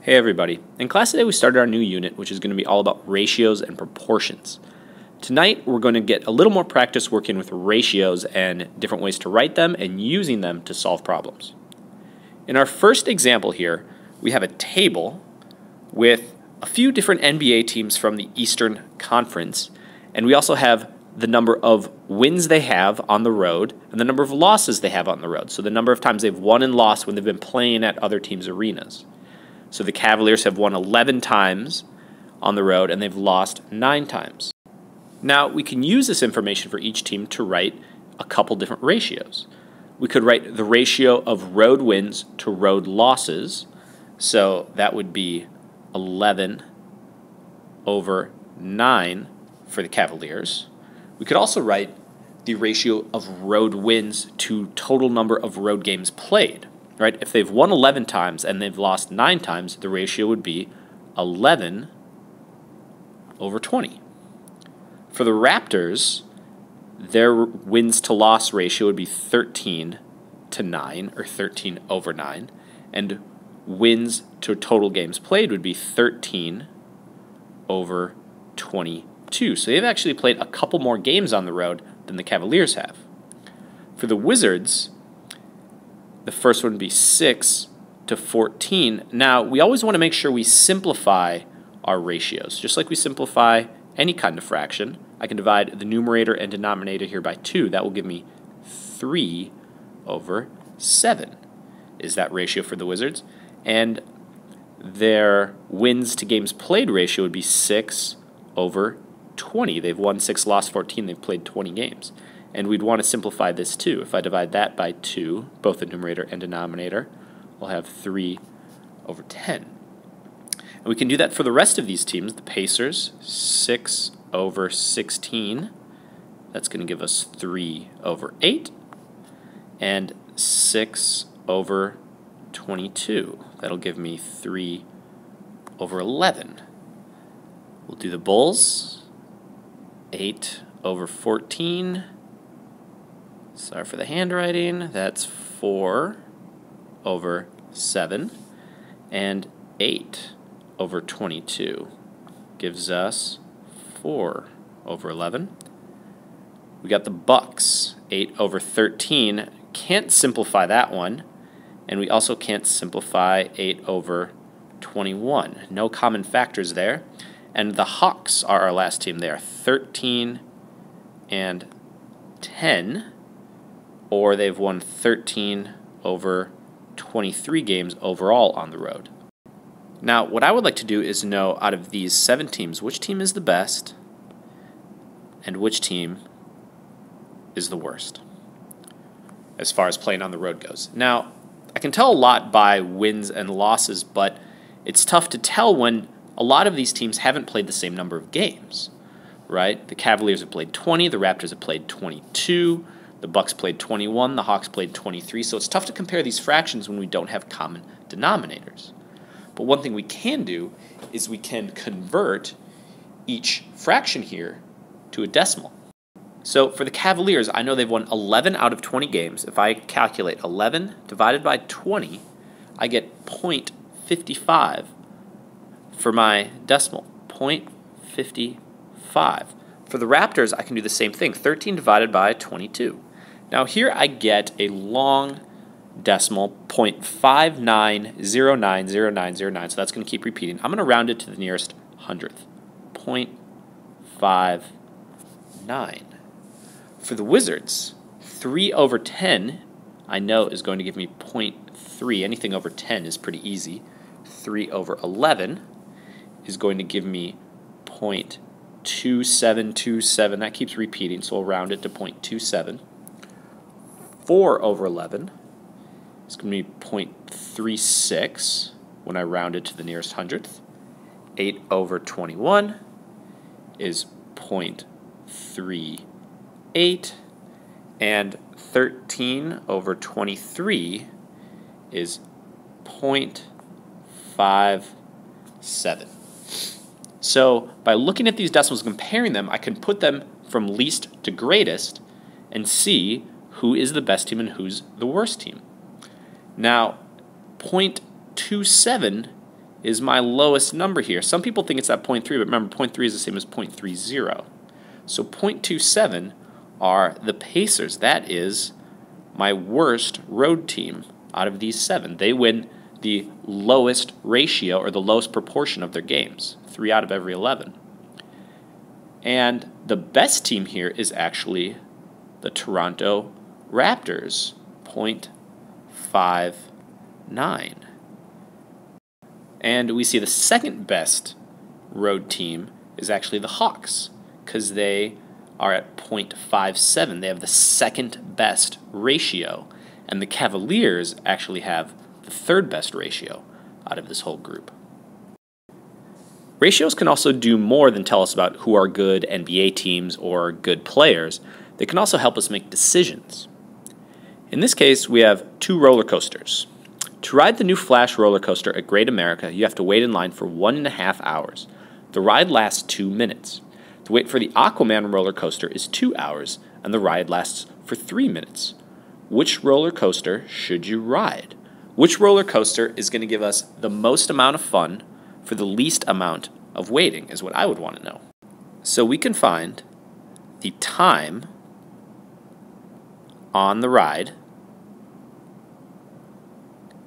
Hey everybody. In class today we started our new unit, which is going to be all about ratios and proportions. Tonight we're going to get a little more practice working with ratios and different ways to write them and using them to solve problems. In our first example here, we have a table with a few different NBA teams from the Eastern Conference, and we also have the number of wins they have on the road and the number of losses they have on the road. So the number of times they've won and lost when they've been playing at other teams' arenas. So the Cavaliers have won 11 times on the road and they've lost 9 times. Now we can use this information for each team to write a couple different ratios. We could write the ratio of road wins to road losses. So that would be 11 over 9 for the Cavaliers. We could also write the ratio of road wins to total number of road games played. Right? If they've won 11 times and they've lost 9 times, the ratio would be 11 over 20. For the Raptors, their wins to loss ratio would be 13 to 9, or 13 over 9, and wins to total games played would be 13 over 22. So they've actually played a couple more games on the road than the Cavaliers have. For the Wizards, the first one would be 6 to 14. Now, we always want to make sure we simplify our ratios. Just like we simplify any kind of fraction, I can divide the numerator and denominator here by 2. That will give me 3 over 7 is that ratio for the Wizards. And their wins to games played ratio would be 6 over 20. They've won 6, lost 14. They've played 20 games. And we'd want to simplify this too. If I divide that by 2, both the numerator and denominator, I'll have 3 over 10. And we can do that for the rest of these teams. The Pacers, 6 over 16. That's going to give us 3 over 8. And 6 over 22. That'll give me 3 over 11. We'll do the Bulls, 8 over 14. Sorry for the handwriting. That's 4 over 7. And 8 over 22 gives us 4 over 11. We got the Bucks, 8 over 13. Can't simplify that one. And we also can't simplify 8 over 21. No common factors there. And the Hawks are our last team. They are 13 and 10. Or they've won 13 over 23 games overall on the road. Now, what I would like to do is know, out of these 7 teams, which team is the best and which team is the worst as far as playing on the road goes. Now, I can tell a lot by wins and losses, but it's tough to tell when a lot of these teams haven't played the same number of games, right? The Cavaliers have played 20, the Raptors have played 22, the Bucks played 21, the Hawks played 23, so it's tough to compare these fractions when we don't have common denominators. But one thing we can do is we can convert each fraction here to a decimal. So for the Cavaliers, I know they've won 11 out of 20 games. If I calculate 11 divided by 20, I get 0.55 for my decimal, 0.55. For the Raptors, I can do the same thing, 13 divided by 22. Now here I get a long decimal, 0.59090909, so that's going to keep repeating. I'm going to round it to the nearest hundredth, 0.59. For the Wizards, 3 over 10, I know, is going to give me 0.3. Anything over 10 is pretty easy. 3 over 11 is going to give me 0.2727. That keeps repeating, so we'll round it to 0.27. 4 over 11 is going to be 0.36 when I round it to the nearest hundredth. 8 over 21 is 0.38. And 13 over 23 is 0.57. So by looking at these decimals and comparing them, I can put them from least to greatest and see who is the best team and who's the worst team. Now, 0.27 is my lowest number here. Some people think it's at 0.3, but remember 0.3 is the same as 0.30. So 0.27 are the Pacers. That is my worst road team out of these 7. They win the lowest ratio or the lowest proportion of their games, 3 out of every 11. And the best team here is actually the Toronto Raptors, 0.59. And we see the second best road team is actually the Hawks, because they are at 0.57. They have the second best ratio. And the Cavaliers actually have the third best ratio out of this whole group. Ratios can also do more than tell us about who are good NBA teams or good players. They can also help us make decisions. In this case, we have 2 roller coasters. To ride the new Flash roller coaster at Great America, you have to wait in line for 1.5 hours. The ride lasts 2 minutes. The wait for the Aquaman roller coaster is 2 hours, and the ride lasts for 3 minutes. Which roller coaster should you ride? Which roller coaster is going to give us the most amount of fun for the least amount of waiting is what I would want to know. So we can find the time on the ride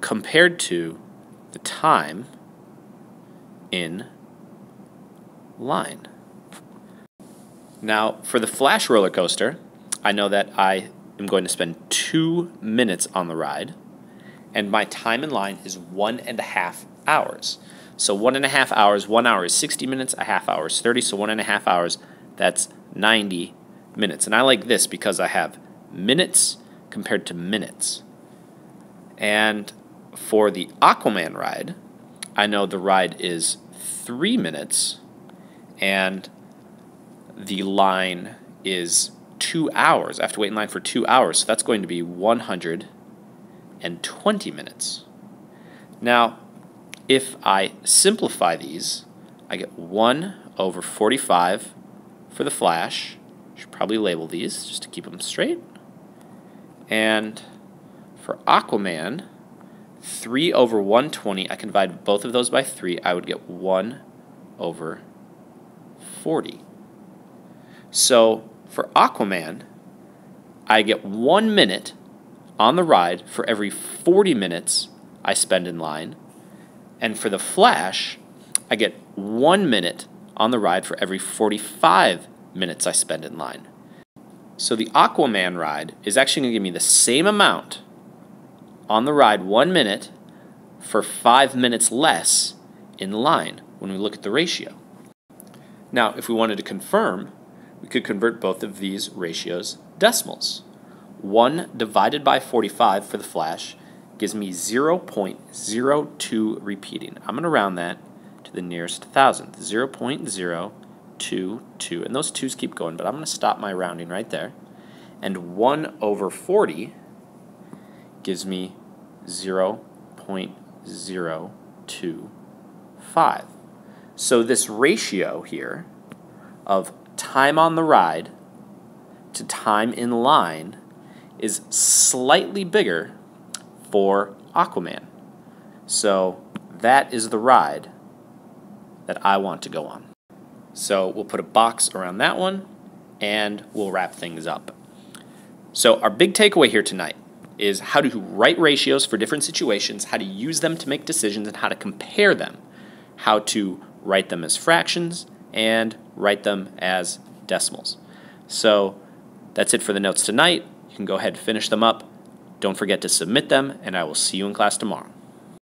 compared to the time in line. Now, for the Flash roller coaster, I know that I am going to spend 2 minutes on the ride, and my time in line is 1.5 hours. So 1.5 hours, 1 hour is 60 minutes, a half hour is 30, so 1.5 hours, that's 90 minutes. And I like this because I have minutes compared to minutes. And for the Aquaman ride, I know the ride is 3 minutes, and the line is 2 hours. I have to wait in line for 2 hours, so that's going to be 120 minutes. Now, if I simplify these, I get 1 over 45 for the Flash. I should probably label these just to keep them straight. And for Aquaman, 3 over 120, I can divide both of those by 3. I would get 1 over 40. So for Aquaman, I get 1 minute on the ride for every 40 minutes I spend in line. And for the Flash, I get 1 minute on the ride for every 45 minutes I spend in line. So the Aquaman ride is actually going to give me the same amount on the ride, 1 minute, for 5 minutes less in line when we look at the ratio. Now, if we wanted to confirm, we could convert both of these ratios decimals. 1 divided by 45 for the Flash gives me 0.02 repeating. I'm going to round that to the nearest thousandth, 0.022. And those 2's keep going, but I'm going to stop my rounding right there. And 1 over 40 gives me 0.025. So this ratio here of time on the ride to time in line is slightly bigger for Aquaman. So that is the ride that I want to go on. So we'll put a box around that one, and we'll wrap things up. So our big takeaway here tonight is how to write ratios for different situations, how to use them to make decisions, and how to compare them, how to write them as fractions, and write them as decimals. So that's it for the notes tonight. You can go ahead and finish them up. Don't forget to submit them, and I will see you in class tomorrow.